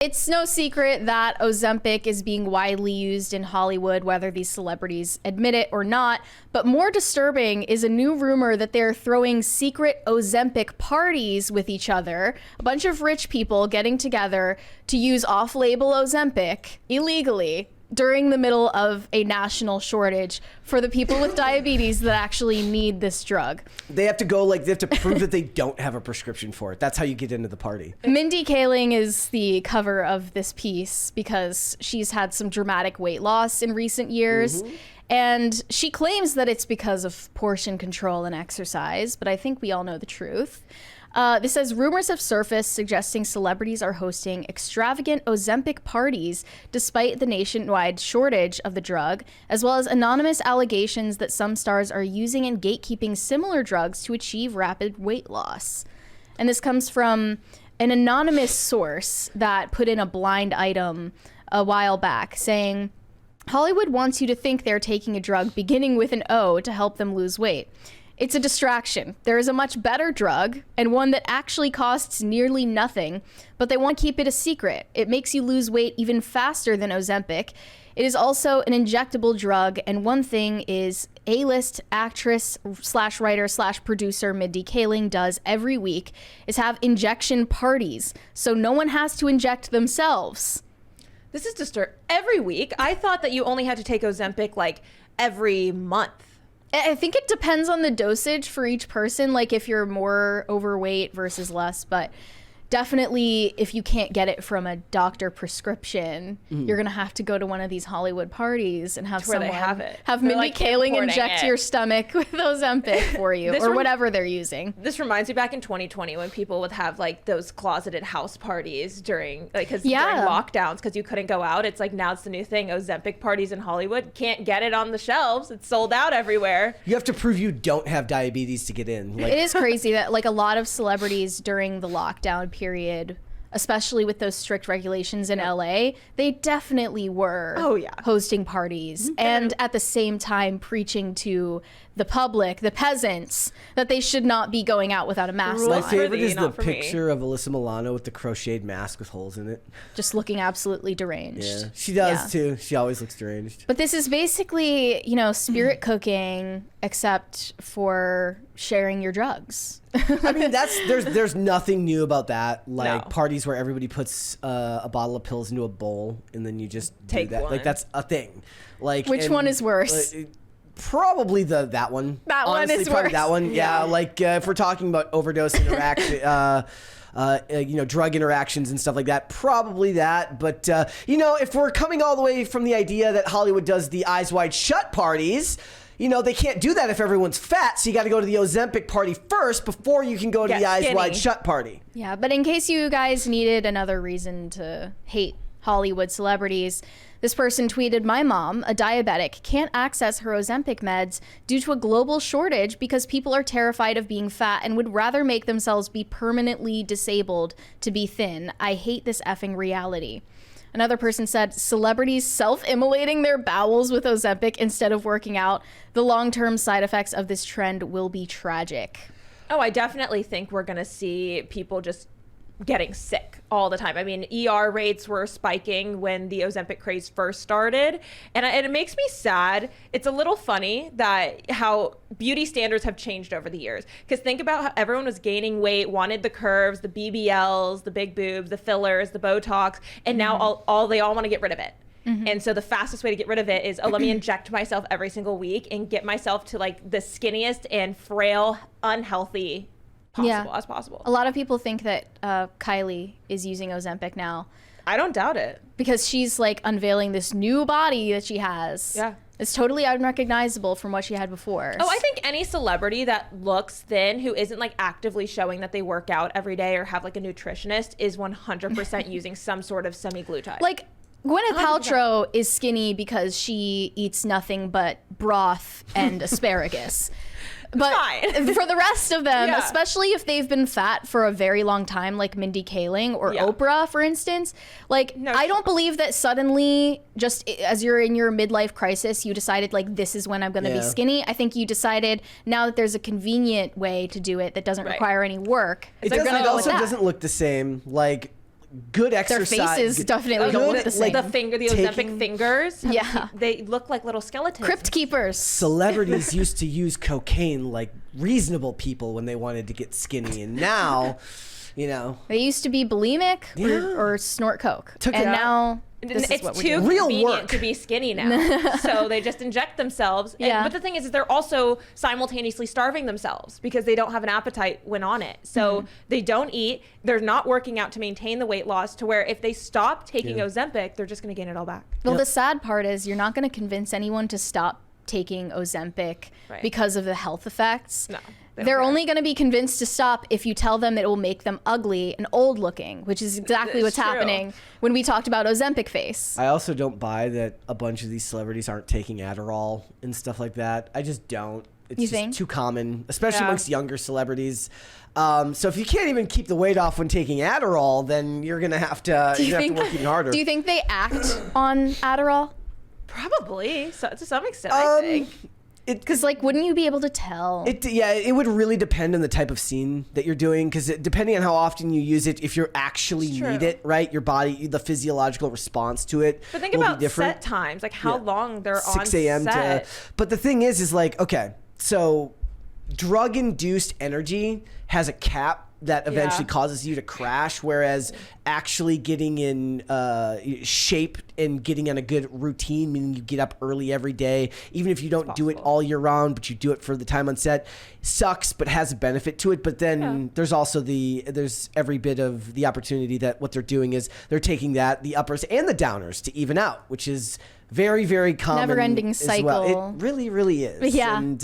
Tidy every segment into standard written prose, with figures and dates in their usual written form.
It's no secret that Ozempic is being widely used in Hollywood, whether these celebrities admit it or not. But more disturbing is a new rumor that they're throwing secret Ozempic parties with each other. A bunch of rich people getting together to use off-label Ozempic illegally during the middle of a national shortage for the people with diabetes that actually need this drug. They have to go, like, they have to prove that they don't have a prescription for it. That's how you get into the party. Mindy Kaling is the cover of this piece because she's had some dramatic weight loss in recent years. And she claims that it's because of portion control and exercise, but I think we all know the truth. This says rumors have surfaced suggesting celebrities are hosting extravagant Ozempic parties despite the nationwide shortage of the drug, as well as anonymous allegations that some stars are using and gatekeeping similar drugs to achieve rapid weight loss. And this comes from an anonymous source that put in a blind item a while back saying, Hollywood wants you to think they're taking a drug beginning with an O to help them lose weight. It's a distraction. There is a much better drug, and one that actually costs nearly nothing, but they want to keep it a secret. It makes you lose weight even faster than Ozempic. It is also an injectable drug, and one thing is A-list actress / writer / producer Mindy Kaling does every week is have injection parties, so no one has to inject themselves. This is just every week. I thought that you only had to take Ozempic like every month. I think it depends on the dosage for each person, like if you're more overweight versus less, but definitely if you can't get it from a doctor prescription, you're going to have to go to one of these Hollywood parties and have someone have Mindy like Kaling inject it. your stomach with Ozempic for you or whatever they're using. This reminds me back in 2020 when people would have like those closeted house parties during during lockdowns because you couldn't go out. It's like now it's the new thing. Ozempic parties in Hollywood. Can't get it on the shelves. It's sold out everywhere. You have to prove you don't have diabetes to get in. Like, it is crazy that like a lot of celebrities during the lockdown period, especially with those strict regulations in LA, they definitely were hosting parties and at the same time preaching to the public, the peasants, that they should not be going out without a mask my on. favorite is the picture of Alyssa Milano with the crocheted mask with holes in it. Just looking absolutely deranged. Yeah, she does too. She always looks deranged. But this is basically, you know, spirit cooking, except for sharing your drugs. I mean, there's nothing new about that. Like parties where everybody puts a bottle of pills into a bowl and then you just take do that. one. Like that's a thing. Like which one is worse? Probably that one. That Honestly, one is probably worse. that one. Yeah, like if we're talking about overdose interaction, drug interactions and stuff like that, probably that. But if we're coming all the way from the idea that Hollywood does the eyes wide shut parties, they can't do that if everyone's fat. So you got to go to the Ozempic party first before you can go to the eyes wide shut party. Yeah, but in case you guys needed another reason to hate Hollywood celebrities, this person tweeted, "My mom, a diabetic, can't access her Ozempic meds due to a global shortage because people are terrified of being fat and would rather make themselves be permanently disabled to be thin. I hate this effing reality." Another person said, "Celebrities self-immolating their bowels with Ozempic instead of working out. The long-term side effects of this trend will be tragic." Oh, I definitely think we're going to see people just getting sick all the time. I mean, ER rates were spiking when the Ozempic craze first started. And it makes me sad. It's a little funny that how beauty standards have changed over the years. Because think about how everyone was gaining weight, wanted the curves, the BBLs, the big boobs, the fillers, the Botox, and now they all want to get rid of it. And so the fastest way to get rid of it is, let me inject myself every single week and get myself to like the skinniest and frail, unhealthy as possible. A lot of people think that Kylie is using Ozempic now. I don't doubt it. Because she's like unveiling this new body that she has. Yeah. It's totally unrecognizable from what she had before. Oh, I think any celebrity that looks thin who isn't like actively showing that they work out every day or have like a nutritionist is 100% using some sort of semi-glutide. Like Gwyneth Paltrow is skinny because she eats nothing but broth and asparagus. But for the rest of them, especially if they've been fat for a very long time, like Mindy Kaling or Oprah, for instance, I don't believe that suddenly, just as you're in your midlife crisis, you decided like, this is when I'm going to be skinny. I think you decided now that there's a convenient way to do it that doesn't require any work. It also doesn't look the same. Like good Their exercise. faces definitely don't look the same. The Ozempic fingers. Yeah. They look like little skeletons. Crypt keepers. Celebrities used to use cocaine like reasonable people when they wanted to get skinny, and now, you know, They used to be bulimic Yeah. or snort coke. Took it and out. now this is It's what we're too doing. Real convenient work. to be skinny now. So they just inject themselves. Yeah. But the thing is they're also simultaneously starving themselves because they don't have an appetite when on it. So they don't eat. They're not working out to maintain the weight loss, to where if they stop taking Ozempic, they're just going to gain it all back. Well, the sad part is you're not going to convince anyone to stop taking Ozempic Right. because of the health effects. No, they don't They're care. only going to be convinced to stop if you tell them that it will make them ugly and old looking, which is exactly It's what's true. happening when we talked about Ozempic face. I also don't buy that a bunch of these celebrities aren't taking Adderall and stuff like that. I just don't. It's You just think? too common, especially Yeah. amongst younger celebrities. So if you can't even keep the weight off when taking Adderall, then you're gonna have to. Do you You're gonna think? have to work even harder. Do you think they act on Adderall? Probably. So, to some extent, I think. Because like, wouldn't you be able to tell? It would really depend on the type of scene that you're doing, because depending on how often you use it, if you actually It's true. need it, right, your body, the physiological response to it But think will about be different. set times, like how Yeah. long they're on 6 a.m. set. But the thing is like, okay, so drug-induced energy has a cap that eventually Yeah. causes you to crash, whereas actually getting in shape and getting on a good routine, meaning you get up early every day, even if you don't do it possible. all year round, but you do it for the time on set, sucks, but has a benefit to it. But then there's also there's every bit of the opportunity that what they're doing is they're taking the uppers and the downers to even out, which is very, very common. Never-ending as well. cycle. It really, really is. Yeah. And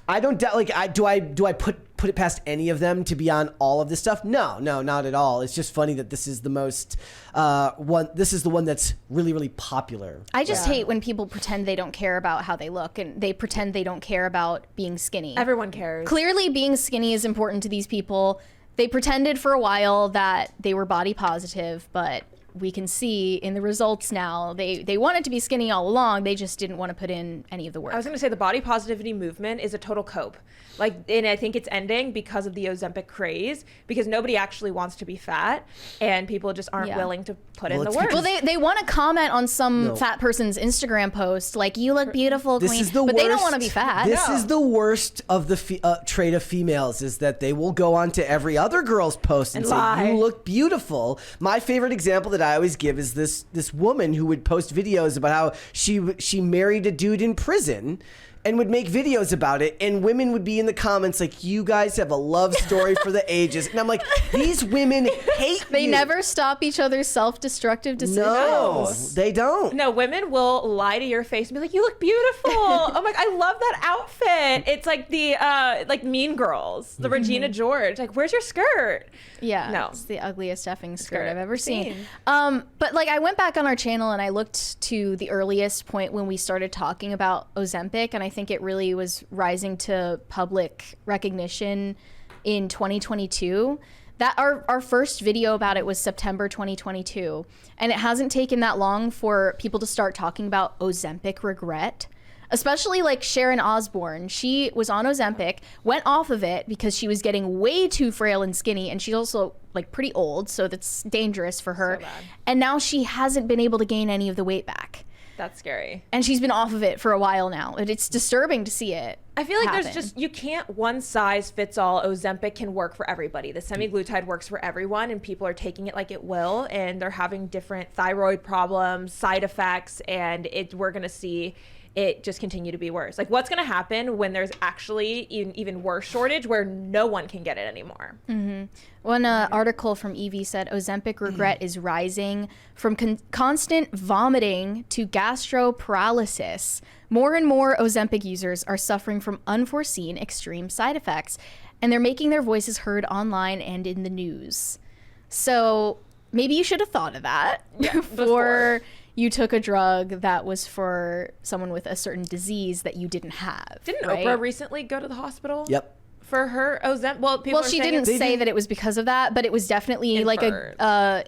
I don't doubt. Like, do I put it past any of them to be on all of this stuff? No, not at all. It's just funny that this is the most one. This is the one that's really, really popular. I just hate when people pretend they don't care about how they look and they pretend they don't care about being skinny. Everyone cares. Clearly, being skinny is important to these people. They pretended for a while that they were body positive, but we can see in the results now they wanted to be skinny all along. They just didn't want to put in any of the work. I was going to say the body positivity movement is a total cope. Like, and I think it's ending because of the Ozempic craze, because nobody actually wants to be fat and people just aren't Yeah. willing to put Well, in the it's work. Well, they want to comment on some No. fat person's Instagram post, like, you look beautiful, This queen, is the but worst. they don't want to be fat. This No. is the worst of the trait of females, is that they will go on to every other girl's post and And say, lie. you look beautiful. My favorite example that I always give is this woman who would post videos about how she married a dude in prison and would make videos about it, and women would be in the comments like, you guys have a love story for the ages. And I'm like, these women hate They you. never stop each other's self-destructive decisions. No, they don't. No, women will lie to your face and be like, "You look beautiful." I'm like, "I love that outfit." It's like the like Mean Girls, the Regina George. Like, where's your skirt? Yeah, No. it's the ugliest effing skirt Skirt. I've ever seen. Same. But like, I went back on our channel and I looked to the earliest point when we started talking about Ozempic, and I think it really was rising to public recognition in 2022. That our first video about it was September 2022, and it hasn't taken that long for people to start talking about Ozempic regret. Especially like Sharon Osbourne. She was on Ozempic, went off of it because she was getting way too frail and skinny, and she's also like pretty old, so that's dangerous for her. So bad. And now she hasn't been able to gain any of the weight back. That's scary. And she's been off of it for a while now. And it's disturbing to see it. I feel like happen. there's just, you can't one size fits all. Ozempic can work for everybody. The semaglutide works for everyone, and people are taking it like it will, and they're having different thyroid problems, side effects, and we're going to see it just continue to be worse. Like, what's going to happen when there's actually even worse shortage where no one can get it anymore? One article from Evie said Ozempic regret is rising from constant vomiting to gastroparalysis. More and more Ozempic users are suffering from unforeseen extreme side effects, and they're making their voices heard online and in the news. So maybe you should have thought of that before you took a drug that was for someone with a certain disease that you didn't have. Didn't right? Oprah recently go to the hospital? Yep. For her Ozempic? Well, people Well, are she saying didn't it's- say that it was because of that, but it was definitely like Inferred. a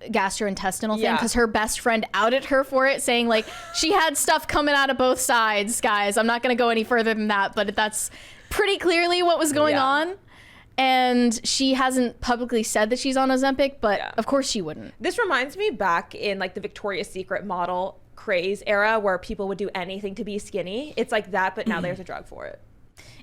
gastrointestinal thing, Yeah. because her best friend outed her for it, saying like she had stuff coming out of both sides. Guys, I'm not going to go any further than that, but that's pretty clearly what was going Yeah. on. And she hasn't publicly said that she's on Ozempic, but of course she wouldn't. This reminds me back in like the Victoria's Secret model craze era where people would do anything to be skinny. It's like that, but now there's a drug for it.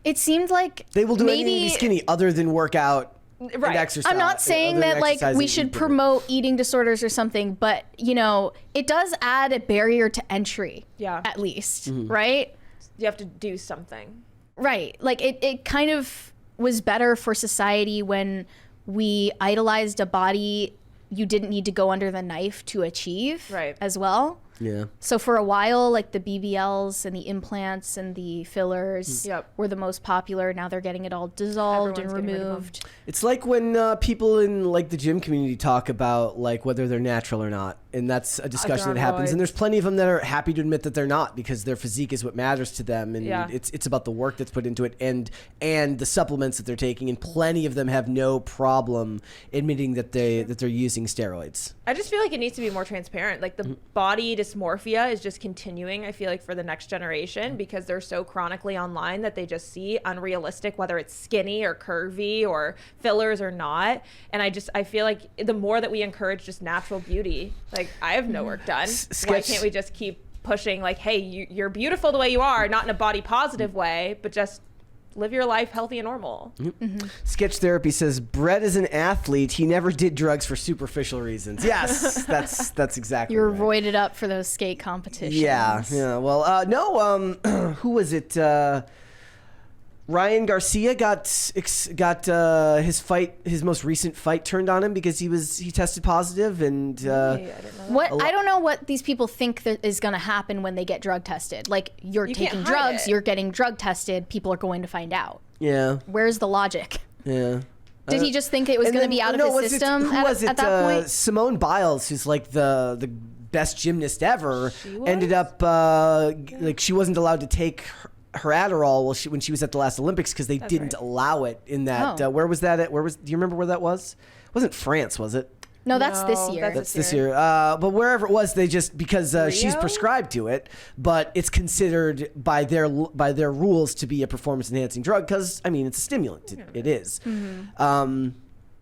It seemed like They will do maybe, anything to be skinny other than work out and Right. exercise. I'm not saying other than that like exercise we and should eat better. promote eating disorders or something, but you know, it does add a barrier to entry. Yeah. At least, Mm-hmm. right? You have to do something. Right. Like it kind of was better for society when we idolized a body you didn't need to go under the knife to achieve Right. as well. Yeah. So for a while, like the BBLs and the implants and the fillers Yep. were the most popular. Now they're getting it all dissolved Everyone's and getting rid of them. removed. It's like when people in like the gym community talk about like whether they're natural or not, and that's a discussion that happens. And there's plenty of them that are happy to admit that they're not because their physique is what matters to them, and Yeah. it's about the work that's put into it and the supplements that they're taking. And plenty of them have no problem admitting that they're using steroids. I just feel like it needs to be more transparent. Like the body dysmorphia is just continuing, I feel like, for the next generation because they're so chronically online that they just see unrealistic, whether it's skinny or curvy or fillers or not. And I feel like the more that we encourage just natural beauty, like I have no work done. Why can't we just keep pushing like, hey, you're beautiful the way you are, not in a body positive way, but just live your life healthy and normal. Sketch Therapy says Brett is an athlete. He never did drugs for superficial reasons. Yes, that's exactly. You're right. roided up for those skate competitions. Yeah. Well, no. Who was it? Ryan Garcia got his most recent fight turned on him because he tested positive and. I didn't know that. What I don't know what these people think that is going to happen when they get drug tested. Like you're You can't taking hide drugs, it. you're getting drug tested. People are going to find out. Yeah. Where's the logic? Yeah. Did he just think it was And going to then- be out no, of was his it- system who was it? at that point? Simone Biles, who's like the best gymnast ever, was? ended up like she wasn't allowed to take her Adderall when she was at the last Olympics because they didn't right. allow it in that. Oh. Where was that at? Do you remember where that was? It wasn't France, was it? No, that's this No, year. That's this year. But wherever it was, they just because she's Rio? prescribed to it, but it's considered by their rules to be a performance enhancing drug because I mean it's a stimulant. It is. Mm-hmm.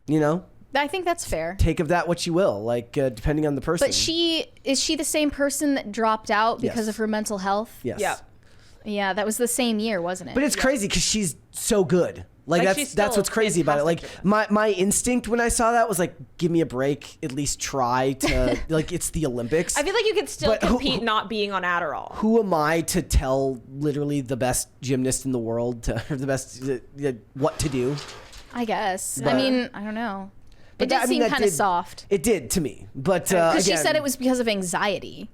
You know, I think that's fair. take of that what you will, like depending on the person. But is she the same person that dropped out because Yes. of her mental health? yes. Yeah. Yeah, that was the same year, wasn't it? But it's crazy because she's so good. Like Like, she's that's still what's crazy about it. Like fantastic my instinct when I saw that was like, give me a break. At least try to like it's the Olympics. I feel like you could still But who- compete not being on Adderall. Who am I to tell literally the best gymnast in the world or the best what to do? I guess. But- I mean, I don't know. It that- did I mean, seem that kind of did- soft. It did to me, but Because she again, said it was because of anxiety.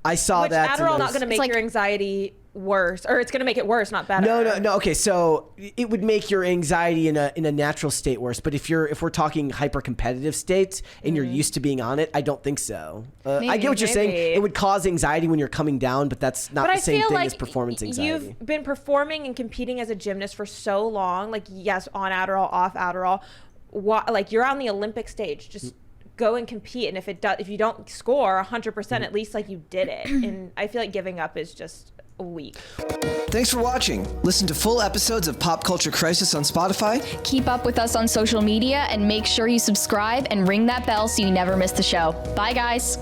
I saw Which that. Adderall not going to make like- your anxiety worse, or it's going to make it worse, not better. No. Okay, so it would make your anxiety in a natural state worse. But if we're talking hyper competitive states and you're used to being on it, I don't think so. I get what you're saying. Maybe. It would cause anxiety when you're coming down, but that's not But the I same feel thing like as performance anxiety. you've been performing and competing as a gymnast for so long. Like, yes, on Adderall, off Adderall. Like, you're on the Olympic stage. Just go and compete. And if you don't score 100%, at least like you did it. And I feel like giving up is just weak. Thanks for watching. Listen to full episodes of Pop Culture Crisis on Spotify. Keep up with us on social media and make sure you subscribe and ring that bell so you never miss the show. Bye, guys.